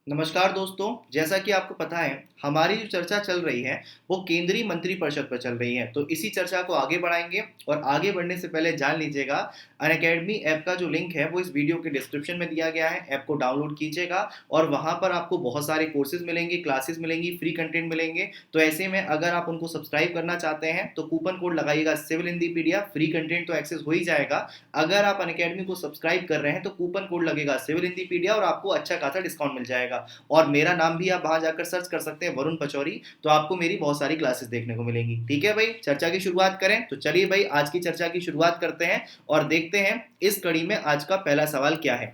नमस्कार दोस्तों। जैसा कि आपको पता है, हमारी जो चर्चा चल रही है वो केंद्रीय मंत्रिपरिषद पर चल रही है। तो इसी चर्चा को आगे बढ़ाएंगे और आगे बढ़ने से पहले जान लीजिएगा, अनअकैडमी ऐप का जो लिंक है वो इस वीडियो के डिस्क्रिप्शन में दिया गया है। ऐप को डाउनलोड कीजिएगा और वहां पर आपको बहुत सारे कोर्सेज मिलेंगे, क्लासेस मिलेंगी, फ्री कंटेंट मिलेंगे। तो ऐसे में अगर आप उनको सब्सक्राइब करना चाहते हैं तो कूपन कोड लगाइएगा civil Hindi PDF. Free content तो एक्सेस हो ही जाएगा। अगर आप अनअकैडमी को सब्सक्राइब कर रहे हैं तो कूपन कोड लगेगा सिविल हिंदी पीडीएफ और आपको अच्छा खासा डिस्काउंट मिल जाएगा। और मेरा नाम भी आप वहां जाकर सर्च कर सकते हैं, वरुण पचौरी। तो आपको मेरी बहुत सारी क्लासेस देखने को मिलेंगी। ठीक है भाई, चर्चा की शुरुआत करें। तो चलिए भाई, आज की चर्चा की शुरुआत करते हैं और देखते हैं इस कड़ी में आज का पहला सवाल क्या है।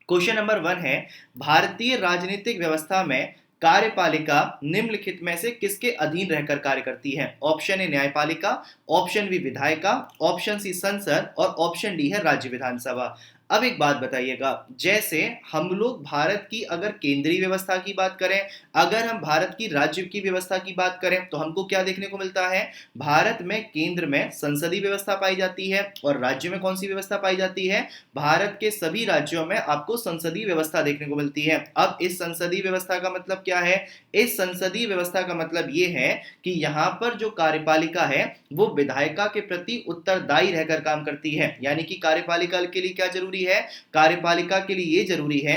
क्वेश्चन नंबर 1 है, भारतीय राजनीतिक व्यवस्था में कार्यपालिका निम्नलिखित में से किसके अधीन रहकर कार्य करती है? ऑप्शन ए न्यायपालिका, ऑप्शन बी विधायिका, ऑप्शन सी संसद और ऑप्शन डी है राज्य विधानसभा। अब एक बात बताइएगा, जैसे हम लोग भारत की अगर केंद्रीय व्यवस्था की बात करें, अगर हम भारत की राज्य की व्यवस्था की बात करें तो हमको क्या देखने को मिलता है? भारत में केंद्र में संसदीय व्यवस्था पाई जाती है और राज्य में कौन सी व्यवस्था पाई जाती है? भारत के सभी राज्यों में आपको संसदीय व्यवस्था देखने को मिलती है। अब इस संसदीय व्यवस्था का मतलब क्या है? इस संसदीय व्यवस्था का मतलब ये है कि यहाँ पर जो कार्यपालिका है वो विधायिका के प्रति उत्तरदायी रहकर काम करती है। यानी कि कार्यपालिका के लिए क्या जरूरी है? कार्यपालिका के लिए ये जरूरी है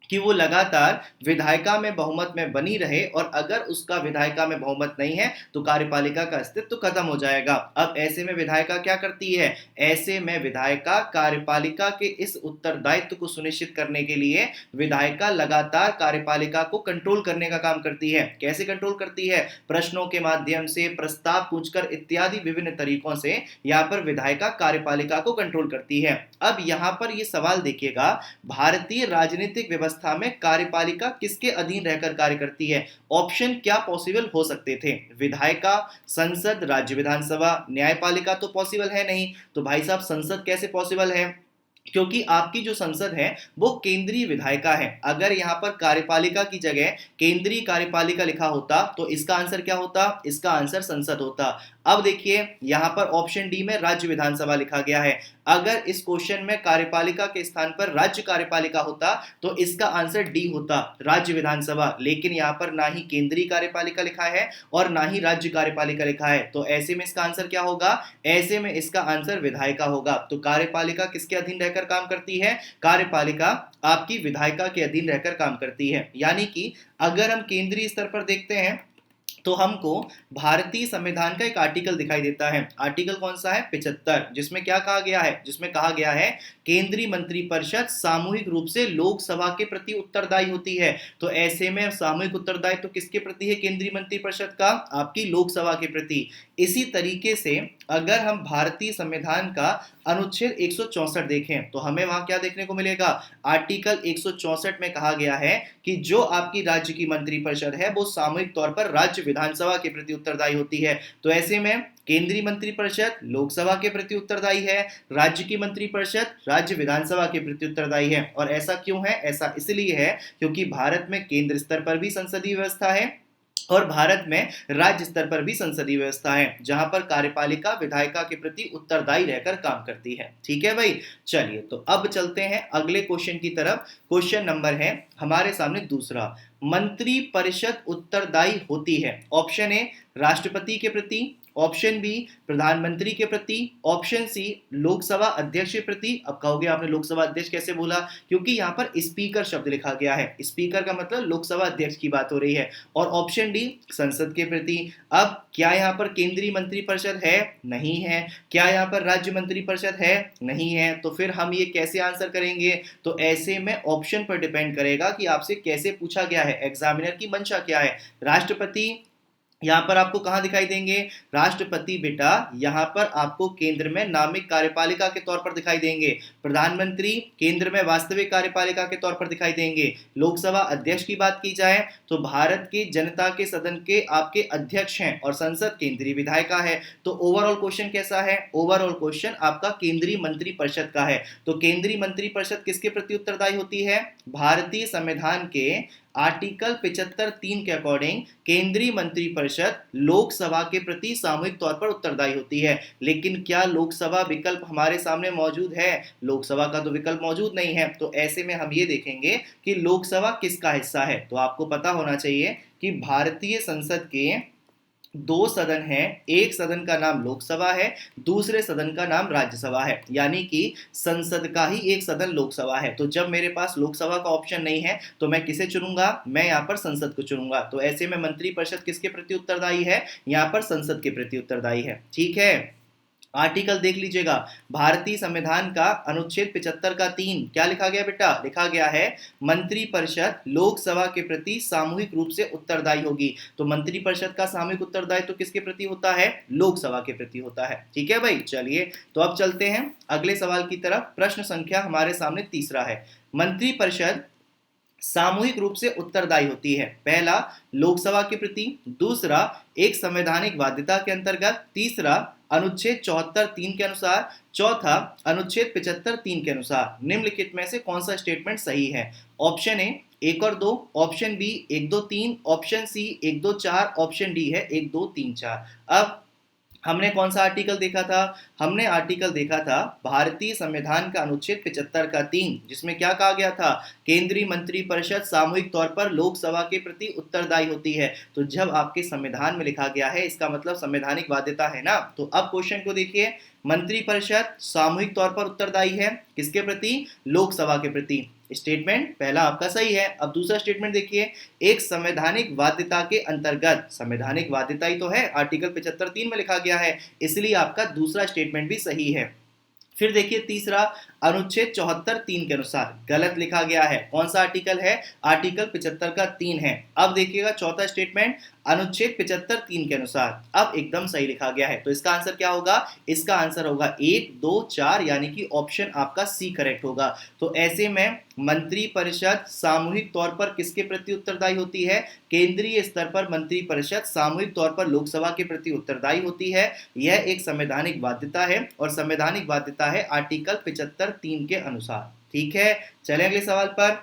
कि वो लगातार विधायिका में बहुमत में बनी रहे और अगर उसका विधायिका में बहुमत नहीं है तो कार्यपालिका का अस्तित्व खत्म हो जाएगा। अब ऐसे में विधायिका क्या करती है? ऐसे में विधायिका कार्यपालिका के इस उत्तरदायित्व को सुनिश्चित करने के लिए विधायिका लगातार कार्यपालिका को कंट्रोल करने का काम करती है। कैसे कंट्रोल करती है? प्रश्नों के माध्यम से, प्रस्ताव पूछकर इत्यादि विभिन्न तरीकों से यहाँ पर विधायिका कार्यपालिका को कंट्रोल करती है। अब यहाँ पर ये सवाल देखिएगा, भारतीय राजनीतिक व्यवस्था में कार्यपालिका किसके अधीन रहकर कार्य करती है? ऑप्शन क्या पॉसिबल हो सकते थे? विधायिका, संसद, राज्य विधानसभा। न्यायपालिका तो पॉसिबल है नहीं, तो भाई साहब संसद कैसे पॉसिबल है? क्योंकि आपकी जो संसद है वो केंद्रीय विधायिका है। अगर यहां पर कार्यपालिका की जगह केंद्रीय कार्यपालिका लिखा होता तो इसका आंसर क्या होता? इसका आंसर संसद होता। अब देखिए, यहां पर ऑप्शन डी में राज्य विधानसभा लिखा गया है। अगर इस क्वेश्चन में कार्यपालिका के स्थान पर राज्य कार्यपालिका होता तो इसका आंसर डी होता, राज्य विधानसभा। लेकिन यहां पर ना ही केंद्रीय कार्यपालिका लिखा है और ना ही राज्य कार्यपालिका लिखा है, तो ऐसे में इसका आंसर क्या होगा? ऐसे में इसका आंसर विधायिका होगा। तो कार्यपालिका किसके अधीन रहकर काम करती है? कार्यपालिका आपकी विधायिका के अधीन रहकर काम करती है। यानी कि अगर हम केंद्रीय स्तर पर देखते हैं तो हमको भारतीय संविधान का एक आर्टिकल दिखाई देता है। आर्टिकल कौन सा है? 75, जिसमें क्या कहा गया है? जिसमें कहा गया है केंद्रीय मंत्रिपरिषद सामूहिक रूप से लोकसभा के प्रति उत्तरदायी होती है। तो ऐसे में सामूहिक उत्तरदायित्व तो किसके प्रति है केंद्रीय मंत्रिपरिषद का? आपकी लोकसभा के प्रति। इसी तरीके से अगर हम भारतीय संविधान का अनुच्छेद 164 देखें तो हमें वहां क्या देखने को मिलेगा? आर्टिकल 164 में कहा गया है कि जो आपकी राज्य की मंत्रिपरिषद है वो सामूहिक तौर पर राज्य विधानसभा के प्रति उत्तरदायी होती है। तो ऐसे में केंद्रीय मंत्रिपरिषद लोकसभा के प्रति उत्तरदायी है, राज्य की मंत्रिपरिषद राज्य विधानसभा के प्रति उत्तरदायी है। और ऐसा क्यों है? ऐसा इसलिए है क्योंकि भारत में केंद्र स्तर पर भी संसदीय व्यवस्था है और भारत में राज्य स्तर पर भी संसदीय व्यवस्था है, जहां पर कार्यपालिका विधायिका के प्रति उत्तरदायी रहकर काम करती है। ठीक है भाई, चलिए तो अब चलते हैं अगले क्वेश्चन की तरफ। क्वेश्चन नंबर है हमारे सामने दूसरा, मंत्री परिषद उत्तरदायी होती है? ऑप्शन ए राष्ट्रपति के प्रति, ऑप्शन बी प्रधानमंत्री के प्रति, ऑप्शन सी लोकसभा अध्यक्ष के प्रति। अब कहोगे आपने लोकसभा अध्यक्ष कैसे बोला? क्योंकि यहाँ पर स्पीकर शब्द लिखा गया है। स्पीकर का मतलब लोकसभा अध्यक्ष की बात हो रही है। और ऑप्शन डी संसद के प्रति। अब क्या यहाँ पर केंद्रीय मंत्रिपरिषद है? नहीं है। क्या यहाँ पर राज्य मंत्रिपरिषद है? नहीं है। तो फिर हम ये कैसे आंसर करेंगे? तो ऐसे में ऑप्शन पर डिपेंड करेगा कि आपसे कैसे पूछा गया है, एग्जामिनर की मंशा क्या है। राष्ट्रपति यहां पर आपको कहां दिखाई देंगे? राष्ट्रपति बेटा यहां पर आपको केंद्र में नामिक कार्यपालिका के तौर पर दिखाई देंगे। प्रधानमंत्री केंद्र में वास्तविक कार्यपालिका के तौर पर दिखाई देंगे। लोकसभा अध्यक्ष की बात की जाए तो भारत की जनता के सदन के आपके अध्यक्ष हैं और संसद केंद्रीय विधायिका है। तो ओवरऑल क्वेश्चन कैसा है? ओवरऑल क्वेश्चन आपका केंद्रीय मंत्रिपरिषद का है। तो केंद्रीय मंत्रिपरिषद किसके प्रति उत्तरदायी होती है? भारतीय संविधान के आर्टिकल 75(3) के अकॉर्डिंग केंद्रीय मंत्रिपरिषद लोकसभा के प्रति सामूहिक तौर पर उत्तरदायी होती है। लेकिन क्या लोकसभा विकल्प हमारे सामने मौजूद है? लोकसभा का तो विकल्प मौजूद नहीं है। तो ऐसे में हम ये देखेंगे कि लोकसभा किसका हिस्सा है। तो आपको पता होना चाहिए कि भारतीय संसद के दो सदन हैं, एक सदन का नाम लोकसभा है, दूसरे सदन का नाम राज्यसभा है, यानी कि संसद का ही एक सदन लोकसभा है। तो जब मेरे पास लोकसभा का ऑप्शन नहीं है तो मैं किसे चुनूंगा? मैं यहाँ पर संसद को चुनूंगा। तो ऐसे में मंत्रिपरिषद किसके प्रति उत्तरदायी है? यहाँ पर संसद के प्रति उत्तरदायी है। ठीक है, आर्टिकल देख लीजिएगा, भारतीय संविधान का अनुच्छेद 75 का 3 क्या लिखा गया बेटा? लिखा गया है मंत्रिपरिषद लोकसभा के प्रति सामूहिक रूप से उत्तरदायी होगी। तो मंत्रिपरिषद का सामूहिक उत्तरदायित्व तो किसके प्रति होता है? लोकसभा के प्रति होता है। ठीक है भाई, चलिए तो अब चलते हैं अगले सवाल की तरफ। प्रश्न संख्या हमारे सामने तीसरा है, मंत्रिपरिषद सामूहिक रूप से उत्तरदायी होती है। पहला, लोकसभा के प्रति, दूसरा एक संवैधानिक बाध्यता के अंतर्गत, तीसरा अनुच्छेद 74(3) के अनुसार, चौथा अनुच्छेद 75(3) के अनुसार। निम्नलिखित में से कौन सा स्टेटमेंट सही है? ऑप्शन ए 1 और 2, option B 1 2 3, option C 1 2 4, option D है 1 2 3 4। अब हमने कौन सा आर्टिकल देखा था? हमने आर्टिकल देखा था भारतीय संविधान का अनुच्छेद 75 का 3, जिसमें क्या कहा गया था? केंद्रीय मंत्रिपरिषद सामूहिक तौर पर लोकसभा के प्रति उत्तरदायी होती है। तो जब आपके संविधान में लिखा गया है इसका मतलब संवैधानिक बाध्यता है ना। तो अब क्वेश्चन को देखिए, मंत्रिपरिषद सामूहिक तौर पर उत्तरदायी है किसके प्रति? लोकसभा के प्रति। स्टेटमेंट पहला आपका सही है। अब दूसरा स्टेटमेंट देखिए, एक संवैधानिक बाध्यता के अंतर्गत, संवैधानिक बाध्यता ही तो है, आर्टिकल 75(3) में लिखा गया है, इसलिए आपका दूसरा स्टेटमेंट भी सही है। फिर देखिए तीसरा, अनुच्छेद 74(3) के अनुसार गलत लिखा गया है। कौन सा आर्टिकल है? आर्टिकल 75 का 3 है। अब देखिएगा चौथा स्टेटमेंट, अनुच्छेद 75(3) के अनुसार, अब एकदम सही लिखा गया है। तो इसका आंसर क्या होगा? इसका आंसर होगा 1 2 4, यानी कि ऑप्शन आपका सी करेक्ट होगा। तो ऐसे में मंत्रिपरिषद सामूहिक तौर पर किसके प्रति उत्तरदायी होती है? केंद्रीय स्तर पर मंत्रिपरिषद सामूहिक तौर पर लोकसभा के प्रति उत्तरदायी होती है। यह एक संवैधानिक बाध्यता है और संवैधानिक बाध्यता है आर्टिकल 75(3) के अनुसार। ठीक है, चले अगले सवाल पर।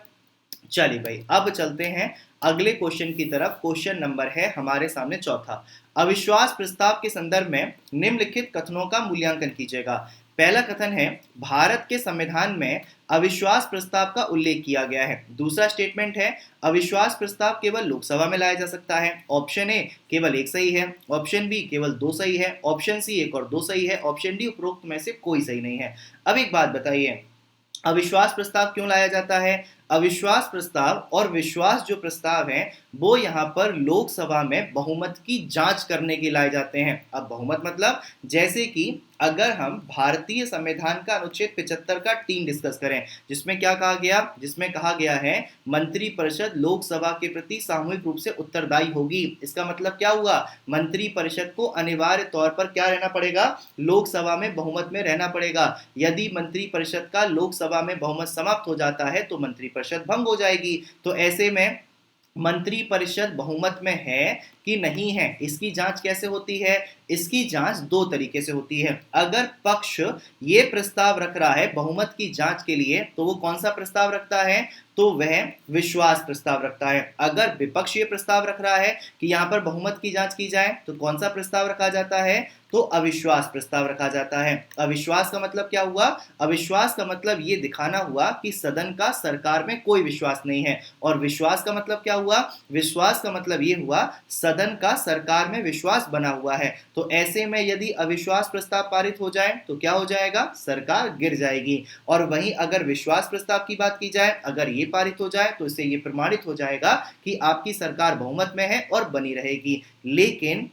चलिए भाई, अब चलते हैं अगले क्वेश्चन की तरफ। क्वेश्चन नंबर है हमारे सामने चौथा, अविश्वास प्रस्ताव के संदर्भ में निम्नलिखित कथनों का मूल्यांकन कीजिएगा। पहला कथन है, भारत के संविधान में अविश्वास प्रस्ताव का उल्लेख किया गया है। दूसरा स्टेटमेंट है, अविश्वास प्रस्ताव केवल लोकसभा में लाया जा सकता है। ऑप्शन ए केवल 1 सही है, ऑप्शन बी केवल 2 सही है, ऑप्शन सी 1 और 2 सही है, ऑप्शन डी उपरोक्त में से कोई सही नहीं है। अब एक बात बताइए, अविश्वास प्रस्ताव क्यों लाया जाता है? अविश्वास प्रस्ताव और विश्वास जो प्रस्ताव हैं वो यहाँ पर लोकसभा में बहुमत की जांच करने के लाए जाते हैं। अब बहुमत मतलब जैसे कि अगर हम भारतीय संविधान का अनुच्छेद 75 का 3 डिस्कस करें, जिसमें क्या कहा गया? जिसमें कहा गया है मंत्रिपरिषद लोकसभा के प्रति सामूहिक रूप से उत्तरदायी होगी। इसका मतलब क्या हुआ? मंत्रिपरिषद को अनिवार्य तौर पर क्या रहना पड़ेगा? लोकसभा में बहुमत में रहना पड़ेगा। यदि मंत्रिपरिषद का लोकसभा में बहुमत समाप्त हो जाता है तो मंत्रिपरिषद भंग हो जाएगी। तो ऐसे में मंत्रिपरिषद बहुमत में है कि नहीं है, इसकी जांच कैसे होती है? इसकी जांच 2 तरीके से होती है। अगर पक्ष ये प्रस्ताव रख रहा है बहुमत की जांच के लिए, तो वो कौन सा प्रस्ताव रखता है? तो वह विश्वास प्रस्ताव रखता है। अगर विपक्ष ये प्रस्ताव रख रहा है कि यहाँ पर बहुमत की जांच की जाए, तो कौन सा प्रस्ताव रखा जाता है? तो अविश्वास प्रस्ताव रखा जाता है। अविश्वास का मतलब क्या हुआ? अविश्वास का मतलब ये दिखाना हुआ कि सदन का सरकार में कोई विश्वास नहीं है। और विश्वास का मतलब क्या हुआ? विश्वास का मतलब ये हुआ सदन का सरकार में विश्वास बना हुआ है। तो ऐसे में यदि अविश्वास प्रस्ताव पारित हो जाए तो क्या हो जाएगा? सरकार गिर जाएगी। और वहीं अगर विश्वास प्रस्ताव की बात की जाए, अगर ये पारित हो जाए तो इससे ये प्रमाणित हो जाएगा कि आपकी सरकार बहुमत में है और बनी रहेगी। लेकिन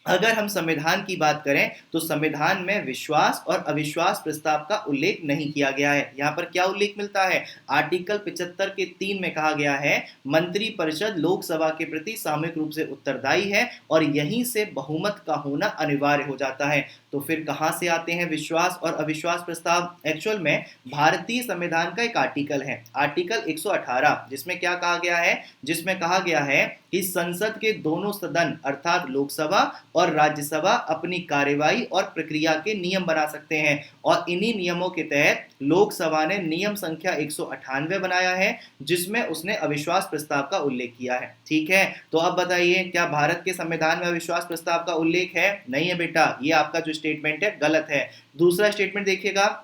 अगर हम संविधान की बात करें तो संविधान में विश्वास और अविश्वास प्रस्ताव का उल्लेख नहीं किया गया है। यहाँ पर क्या उल्लेख मिलता है? आर्टिकल 75 के 3 में कहा गया है मंत्रिपरिषद लोकसभा के प्रति सामूहिक रूप से उत्तरदायी है और यहीं से बहुमत का होना अनिवार्य हो जाता है। तो फिर कहाँ से आते हैं विश्वास और अविश्वास प्रस्ताव? एक्चुअल में भारतीय संविधान का एक आर्टिकल है, आर्टिकल 118, जिसमें क्या कहा गया है? जिसमें कहा गया है कि संसद के दोनों सदन अर्थात लोकसभा और राज्यसभा अपनी कार्यवाही और प्रक्रिया के नियम बना सकते हैं। और इन्हीं नियमों के तहत लोकसभा ने नियम संख्या 198 बनाया है, जिसमें उसने अविश्वास प्रस्ताव का उल्लेख किया है। ठीक है, तो अब बताइए, क्या भारत के संविधान में अविश्वास प्रस्ताव का उल्लेख है? नहीं है बेटा, ये आपका जो स्टेटमेंट है गलत है। दूसरा स्टेटमेंट देखिएगा,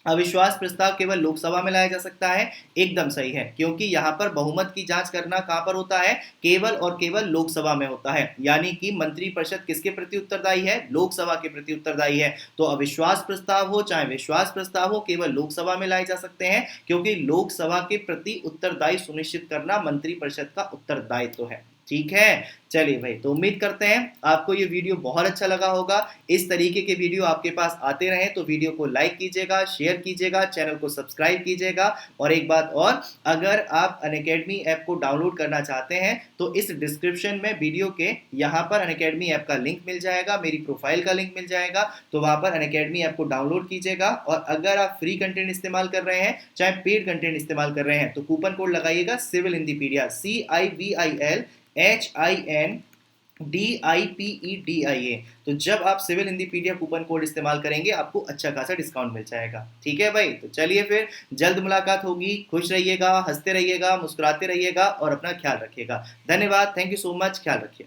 अविश्वास प्रस्ताव केवल लोकसभा में लाया जा सकता है। एकदम सही है, क्योंकि यहां पर बहुमत की जांच करना कहां पर होता है? केवल और केवल लोकसभा में होता है। यानी कि मंत्रिपरिषद किसके प्रति उत्तरदायी है? लोकसभा के प्रति उत्तरदायी है। तो अविश्वास प्रस्ताव हो चाहे विश्वास प्रस्ताव हो, केवल लोकसभा में लाए जा सकते हैं, क्योंकि लोकसभा के प्रति उत्तरदायी सुनिश्चित करना मंत्रिपरिषद का उत्तरदायित्व है। ठीक है, चलिए भाई, तो उम्मीद करते हैं आपको ये वीडियो बहुत अच्छा लगा होगा। इस तरीके के वीडियो आपके पास आते रहें तो वीडियो को लाइक कीजिएगा, शेयर कीजिएगा, चैनल को सब्सक्राइब कीजिएगा। और एक बात और, अगर आप अनअकैडमी ऐप को डाउनलोड करना चाहते हैं तो इस डिस्क्रिप्शन में वीडियो के यहाँ पर अनअकैडमी ऐप का लिंक मिल जाएगा, मेरी प्रोफाइल का लिंक मिल जाएगा, तो वहाँ पर अनअकैडमी ऐप को डाउनलोड कीजिएगा। और अगर आप फ्री कंटेंट इस्तेमाल कर रहे हैं चाहे पेड कंटेंट इस्तेमाल कर रहे हैं तो कूपन कोड लगाइएगा सिविल हिंदीपीडिया, CIVIL HINDIPEDIA। तो जब आप सिविल हिंदीपीडिया कूपन कोड इस्तेमाल करेंगे आपको अच्छा खासा डिस्काउंट मिल जाएगा। ठीक है भाई, तो चलिए फिर जल्द मुलाकात होगी। खुश रहिएगा, हंसते रहिएगा, मुस्कुराते रहिएगा और अपना ख्याल रखिएगा। धन्यवाद, थैंक यू सो मच, ख्याल रखिए।